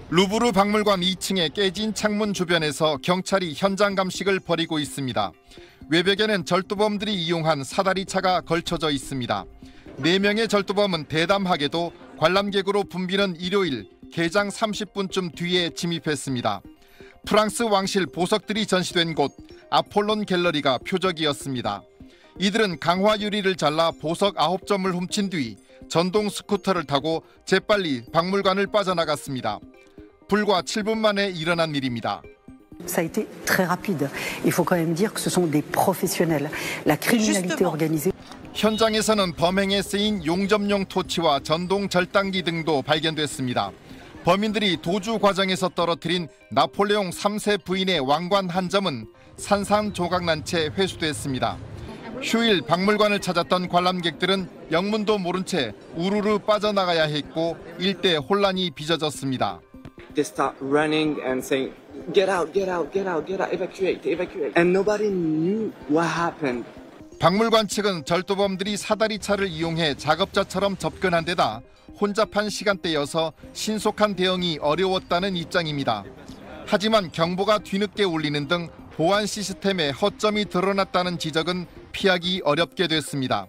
루브르 박물관 2층의 깨진 창문 주변에서 경찰이 현장 감식을 벌이고 있습니다. 외벽에는 절도범들이 이용한 사다리차가 걸쳐져 있습니다. 4명의 절도범은 대담하게도 관람객으로 붐비는 일요일 개장 30분쯤 뒤에 침입했습니다. 프랑스 왕실 보석들이 전시된 곳 아폴론 갤러리가 표적이었습니다. 이들은 강화 유리를 잘라 보석 9점을 훔친 뒤 전동 스쿠터를 타고 재빨리 박물관을 빠져나갔습니다. 불과 7분 만에 일어난 일입니다. Ça a été très rapide. Il faut quand même dire que ce sont des professionnels. La criminalité organisée. 현장에서는 범행에 쓰인 용접용 토치와 전동 절단기 등도 발견됐습니다. 범인들이 도주 과정에서 떨어뜨린 나폴레옹 3세 부인의 왕관 한 점은 산산조각난 채 회수됐습니다. 휴일 박물관을 찾았던 관람객들은 영문도 모른 채 우르르 빠져나가야 했고 일대 혼란이 빚어졌습니다. They start running and saying, "Get out, get out, get out, get out, evacuate, evacuate." And nobody knew what happened. 박물관 측은 절도범들이 사다리차를 이용해 작업자처럼 접근한 데다 혼잡한 시간대여서 신속한 대응이 어려웠다는 입장입니다. 하지만 경보가 뒤늦게 울리는 등 보안 시스템에 허점이 드러났다는 지적은 피하기 어렵게 됐습니다.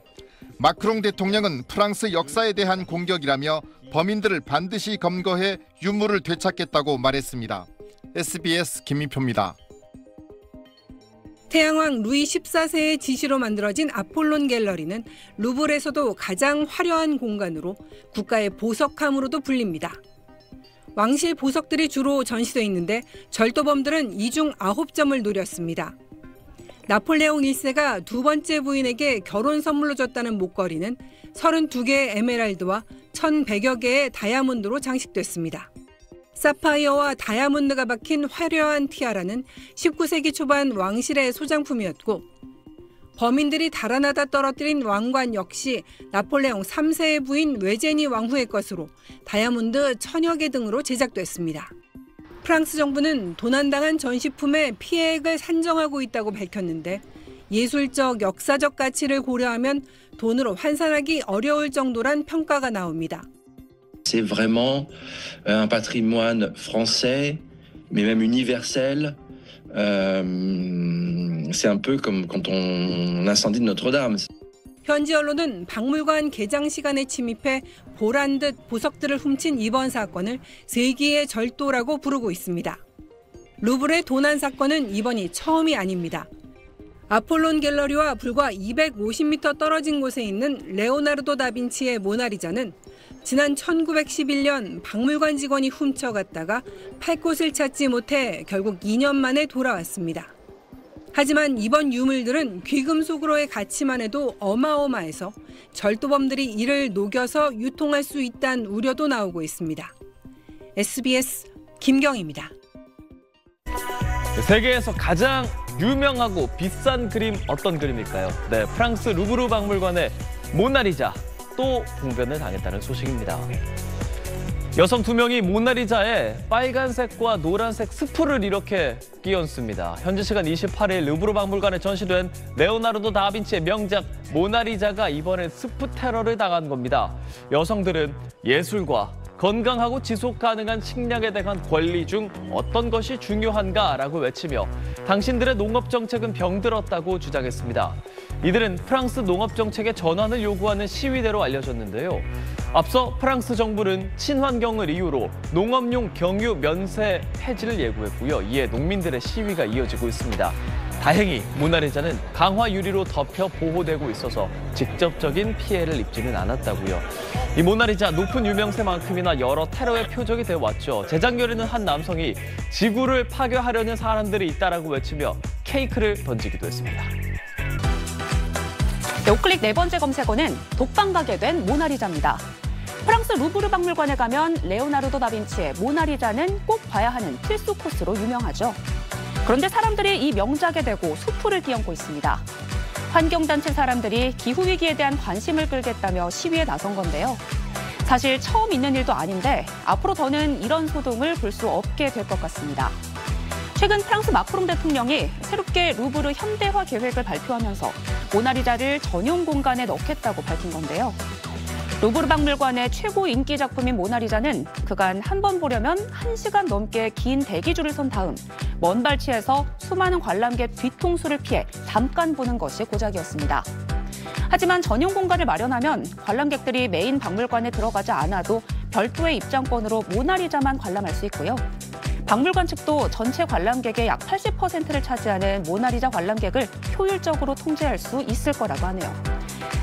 마크롱 대통령은 프랑스 역사에 대한 공격이라며 범인들을 반드시 검거해 유물을 되찾겠다고 말했습니다. SBS 김민표입니다. 태양왕 루이 14세의 지시로 만들어진 아폴론 갤러리는 루브르에서도 가장 화려한 공간으로 국가의 보석함으로도 불립니다. 왕실 보석들이 주로 전시돼 있는데 절도범들은 이 중 9점을 노렸습니다. 나폴레옹 1세가 두 번째 부인에게 결혼 선물로 줬다는 목걸이는 32개의 에메랄드와 1,100여 개의 다이아몬드로 장식됐습니다. 사파이어와 다이아몬드가 박힌 화려한 티아라는 19세기 초반 왕실의 소장품이었고 범인들이 달아나다 떨어뜨린 왕관 역시 나폴레옹 3세의 부인 외제니 왕후의 것으로 다이아몬드 1,000여 개 등으로 제작됐습니다. 프랑스 정부는 도난당한 전시품의 피해액을 산정하고 있다고 밝혔는데 예술적, 역사적 가치를 고려하면 돈으로 환산하기 어려울 정도란 평가가 나옵니다. C'est vraiment un patrimoine français, mais même universel. C'est un peu comme quand on incendie Notre-Dame. 현지 언론은 박물관 개장 시간에 침입해 보란 듯 보석들을 훔친 이번 사건을 세기의 절도라고 부르고 있습니다. 루브르의 도난 사건은 이번이 처음이 아닙니다. 아폴론 갤러리와 불과 250m 떨어진 곳에 있는 레오나르도 다빈치의 모나리자는 지난 1911년 박물관 직원이 훔쳐갔다가 팔 곳을 찾지 못해 결국 2년 만에 돌아왔습니다. 하지만 이번 유물들은 귀금속으로의 가치만 해도 어마어마해서 절도범들이 이를 녹여서 유통할 수 있다는 우려도 나오고 있습니다. SBS 김경희입니다. 세계에서 가장 유명하고 비싼 그림 어떤 그림일까요? 네, 프랑스 루브르 박물관의 모나리자 또 봉변을 당했다는 소식입니다. 여성 2명이 모나리자에 빨간색과 노란색 스프를 이렇게 끼얹습니다. 현지 시간 28일 루브르 박물관에 전시된 레오나르도 다빈치의 명작 모나리자가 이번엔 스프 테러를 당한 겁니다. 여성들은 예술과 건강하고 지속 가능한 식량에 대한 권리 중 어떤 것이 중요한가라고 외치며 당신들의 농업 정책은 병들었다고 주장했습니다. 이들은 프랑스 농업 정책의 전환을 요구하는 시위대로 알려졌는데요. 앞서 프랑스 정부는 친환경을 이유로 농업용 경유 면세 폐지를 예고했고요. 이에 농민들의 시위가 이어지고 있습니다. 다행히 모나리자는 강화 유리로 덮여 보호되고 있어서 직접적인 피해를 입지는 않았다고요. 이 모나리자 높은 유명세만큼이나 여러 테러의 표적이 되어왔죠. 재작년에는 한 남성이 지구를 파괴하려는 사람들이 있다라고 외치며 케이크를 던지기도 했습니다. 우클릭 4번째 검색어는 독방가게 된 모나리자입니다. 프랑스 루브르 박물관에 가면 레오나르도 다빈치의 모나리자는 꼭 봐야 하는 필수 코스로 유명하죠. 그런데 사람들이 이 명작에 대고 수풀을 끼얹고 있습니다. 환경단체 사람들이 기후위기에 대한 관심을 끌겠다며 시위에 나선 건데요. 사실 처음 있는 일도 아닌데 앞으로 더는 이런 소동을 볼 수 없게 될 것 같습니다. 최근 프랑스 마크롱 대통령이 새롭게 루브르 현대화 계획을 발표하면서 모나리자를 전용 공간에 넣겠다고 밝힌 건데요. 루브르 박물관의 최고 인기 작품인 모나리자는 그간 한 번 보려면 1시간 넘게 긴 대기줄을 선 다음 먼 발치에서 수많은 관람객 뒤통수를 피해 잠깐 보는 것이 고작이었습니다. 하지만 전용 공간을 마련하면 관람객들이 메인 박물관에 들어가지 않아도 별도의 입장권으로 모나리자만 관람할 수 있고요. 박물관 측도 전체 관람객의 약 80%를 차지하는 모나리자 관람객을 효율적으로 통제할 수 있을 거라고 하네요.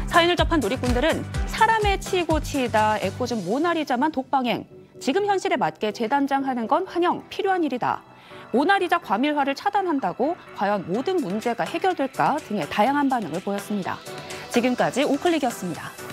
사연을 접한 누리꾼들은 사람에 치이고 치이다 애꿎은 모나리자만 독방행. 지금 현실에 맞게 재단장하는 건 환영 필요한 일이다. 모나리자 과밀화를 차단한다고 과연 모든 문제가 해결될까 등의 다양한 반응을 보였습니다. 지금까지 우클릭이었습니다.